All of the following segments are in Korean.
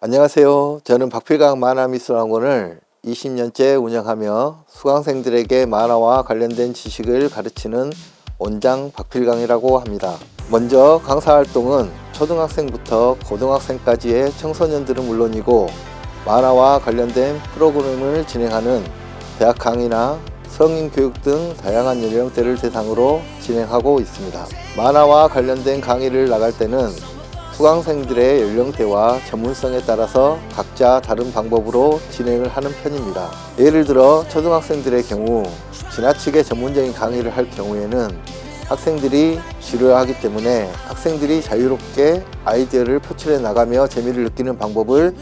안녕하세요. 저는 박필강 만화미술학원을 20년째 운영하며 수강생들에게 만화와 관련된 지식을 가르치는 원장 박필강이라고 합니다. 먼저 강사활동은 초등학생부터 고등학생까지의 청소년들은 물론이고 만화와 관련된 프로그램을 진행하는 대학 강의나 성인 교육 등 다양한 연령대를 대상으로 진행하고 있습니다. 만화와 관련된 강의를 나갈 때는 수강생들의 연령대와 전문성에 따라서 각자 다른 방법으로 진행을 하는 편입니다. 예를 들어 초등학생들의 경우 지나치게 전문적인 강의를 할 경우에는 학생들이 지루해하기 때문에 학생들이 자유롭게 아이디어를 표출해 나가며 재미를 느끼는 방법을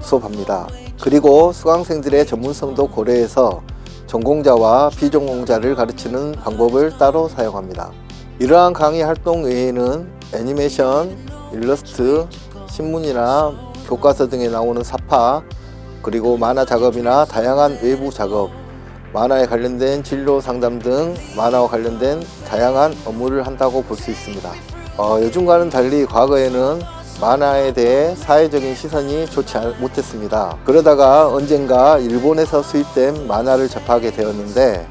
수업합니다. 그리고 수강생들의 전문성도 고려해서 전공자와 비전공자를 가르치는 방법을 따로 사용합니다. 이러한 강의 활동 외에는 애니메이션, 일러스트, 신문이나 교과서 등에 나오는 사파, 그리고 만화 작업이나 다양한 외부 작업, 만화에 관련된 진로 상담 등 만화와 관련된 다양한 업무를 한다고 볼 수 있습니다. 요즘과는 달리 과거에는 만화에 대해 사회적인 시선이 좋지 못했습니다. 그러다가 언젠가 일본에서 수입된 만화를 접하게 되었는데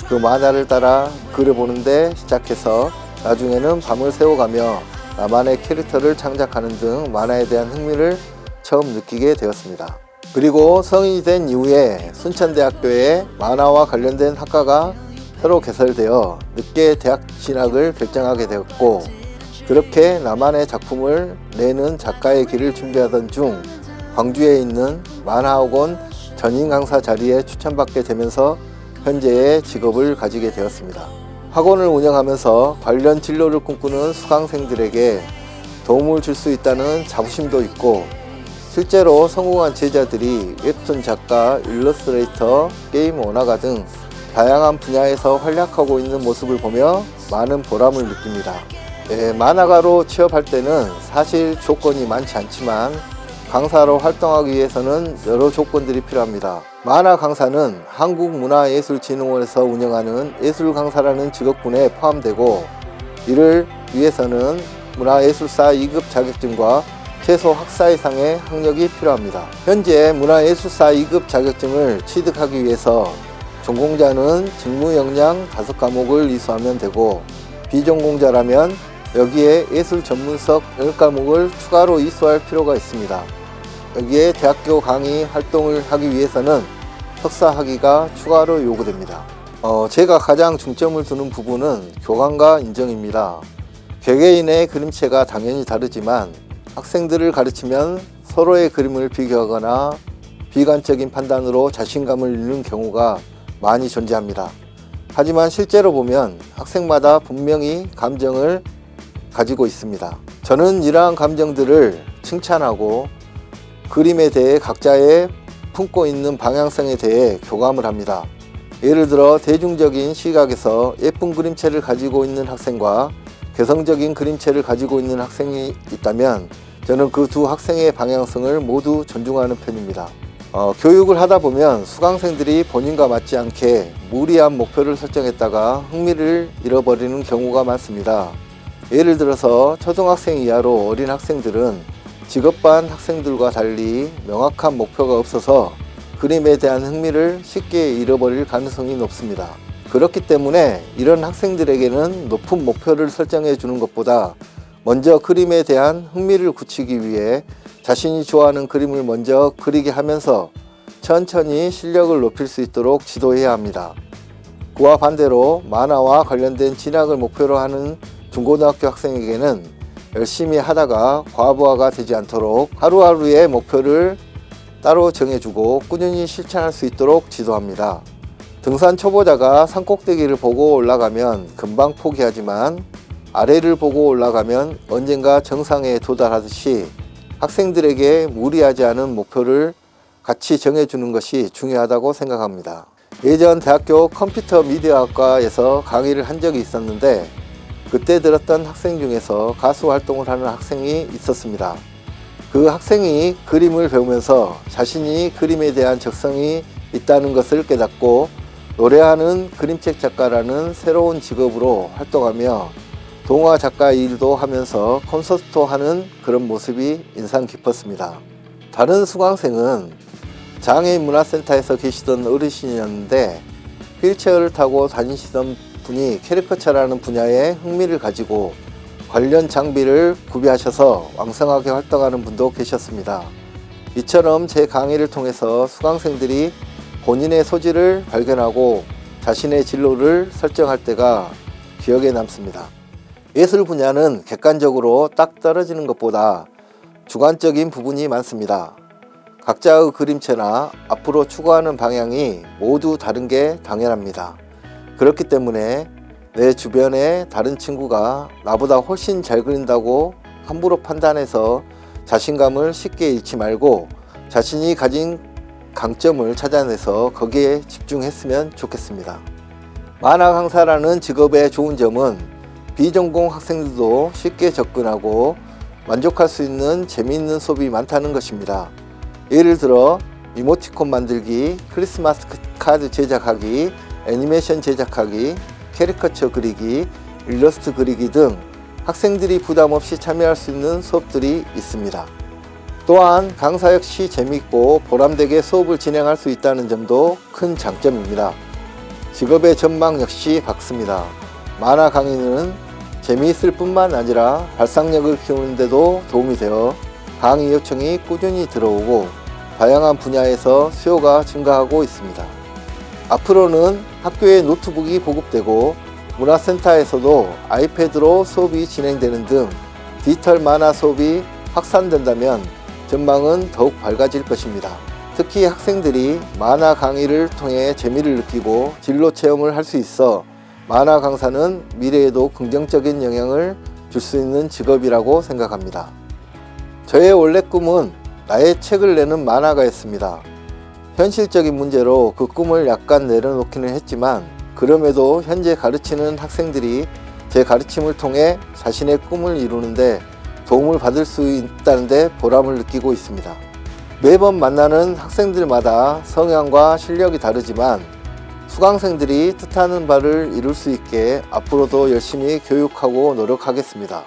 그 만화를 따라 그려보는데 시작해서 나중에는 밤을 새워가며 나만의 캐릭터를 창작하는 등 만화에 대한 흥미를 처음 느끼게 되었습니다. 그리고 성인이 된 이후에 순천대학교에 만화와 관련된 학과가 새로 개설되어 늦게 대학 진학을 결정하게 되었고, 그렇게 나만의 작품을 내는 작가의 길을 준비하던 중 광주에 있는 만화학원 전임 강사 자리에 추천받게 되면서 현재의 직업을 가지게 되었습니다. 학원을 운영하면서 관련 진로를 꿈꾸는 수강생들에게 도움을 줄 수 있다는 자부심도 있고, 실제로 성공한 제자들이 웹툰 작가, 일러스트레이터, 게임 원화가 등 다양한 분야에서 활약하고 있는 모습을 보며 많은 보람을 느낍니다. 만화가로 취업할 때는 사실 조건이 많지 않지만 강사로 활동하기 위해서는 여러 조건들이 필요합니다. 만화 강사는 한국문화예술진흥원에서 운영하는 예술강사라는 직업군에 포함되고, 이를 위해서는 문화예술사 2급 자격증과 최소 학사 이상의 학력이 필요합니다. 현재 문화예술사 2급 자격증을 취득하기 위해서 전공자는 직무역량 5과목을 이수하면 되고, 비전공자라면 여기에 예술 전문석 10과목을 추가로 이수할 필요가 있습니다. 여기에 대학교 강의 활동을 하기 위해서는 석사 학위가 추가로 요구됩니다. 제가 가장 중점을 두는 부분은 교감과 인정입니다. 개개인의 그림체가 당연히 다르지만 학생들을 가르치면 서로의 그림을 비교하거나 비관적인 판단으로 자신감을 잃는 경우가 많이 존재합니다. 하지만 실제로 보면 학생마다 분명히 감정을 가지고 있습니다. 저는 이러한 감정들을 칭찬하고 그림에 대해 각자의 품고 있는 방향성에 대해 교감을 합니다. 예를 들어 대중적인 시각에서 예쁜 그림체를 가지고 있는 학생과 개성적인 그림체를 가지고 있는 학생이 있다면 저는 그 두 학생의 방향성을 모두 존중하는 편입니다. 교육을 하다 보면 수강생들이 본인과 맞지 않게 무리한 목표를 설정했다가 흥미를 잃어버리는 경우가 많습니다. 예를 들어서 초등학생 이하로 어린 학생들은 직업반 학생들과 달리 명확한 목표가 없어서 그림에 대한 흥미를 쉽게 잃어버릴 가능성이 높습니다. 그렇기 때문에 이런 학생들에게는 높은 목표를 설정해 주는 것보다 먼저 그림에 대한 흥미를 굳히기 위해 자신이 좋아하는 그림을 먼저 그리게 하면서 천천히 실력을 높일 수 있도록 지도해야 합니다. 그와 반대로 만화와 관련된 진학을 목표로 하는 중고등학교 학생에게는 열심히 하다가 과부하가 되지 않도록 하루하루의 목표를 따로 정해주고 꾸준히 실천할 수 있도록 지도합니다. 등산 초보자가 산꼭대기를 보고 올라가면 금방 포기하지만 아래를 보고 올라가면 언젠가 정상에 도달하듯이 학생들에게 무리하지 않은 목표를 같이 정해주는 것이 중요하다고 생각합니다. 예전 대학교 컴퓨터 미디어학과에서 강의를 한 적이 있었는데 그때 들었던 학생 중에서 가수 활동을 하는 학생이 있었습니다. 그 학생이 그림을 배우면서 자신이 그림에 대한 적성이 있다는 것을 깨닫고 노래하는 그림책 작가라는 새로운 직업으로 활동하며 동화 작가 일도 하면서 콘서트도 하는 그런 모습이 인상 깊었습니다. 다른 수강생은 장애인 문화센터에서 계시던 어르신이었는데 휠체어를 타고 다니시던 분이 캐리커처라는 분야에 흥미를 가지고 관련 장비를 구비하셔서 왕성하게 활동하는 분도 계셨습니다. 이처럼 제 강의를 통해서 수강생들이 본인의 소질을 발견하고 자신의 진로를 설정할 때가 기억에 남습니다. 예술 분야는 객관적으로 딱 떨어지는 것보다 주관적인 부분이 많습니다. 각자의 그림체나 앞으로 추구하는 방향이 모두 다른 게 당연합니다. 그렇기 때문에 내 주변의 다른 친구가 나보다 훨씬 잘 그린다고 함부로 판단해서 자신감을 쉽게 잃지 말고 자신이 가진 강점을 찾아내서 거기에 집중했으면 좋겠습니다. 만화 강사라는 직업의 좋은 점은 비전공 학생들도 쉽게 접근하고 만족할 수 있는 재미있는 수업이 많다는 것입니다. 예를 들어 이모티콘 만들기, 크리스마스 카드 제작하기, 애니메이션 제작하기, 캐리커처 그리기, 일러스트 그리기 등 학생들이 부담 없이 참여할 수 있는 수업들이 있습니다. 또한 강사 역시 재미있고 보람되게 수업을 진행할 수 있다는 점도 큰 장점입니다. 직업의 전망 역시 밝습니다. 만화 강의는 재미있을 뿐만 아니라 발상력을 키우는 데도 도움이 되어 강의 요청이 꾸준히 들어오고 다양한 분야에서 수요가 증가하고 있습니다. 앞으로는 학교에 노트북이 보급되고 문화센터에서도 아이패드로 수업이 진행되는 등 디지털 만화 수업이 확산된다면 전망은 더욱 밝아질 것입니다. 특히 학생들이 만화 강의를 통해 재미를 느끼고 진로 체험을 할 수 있어 만화 강사는 미래에도 긍정적인 영향을 줄 수 있는 직업이라고 생각합니다. 저의 원래 꿈은 나의 책을 내는 만화가였습니다. 현실적인 문제로 그 꿈을 약간 내려놓기는 했지만 그럼에도 현재 가르치는 학생들이 제 가르침을 통해 자신의 꿈을 이루는데 도움을 받을 수 있다는 데 보람을 느끼고 있습니다. 매번 만나는 학생들마다 성향과 실력이 다르지만 수강생들이 뜻하는 바를 이룰 수 있게 앞으로도 열심히 교육하고 노력하겠습니다.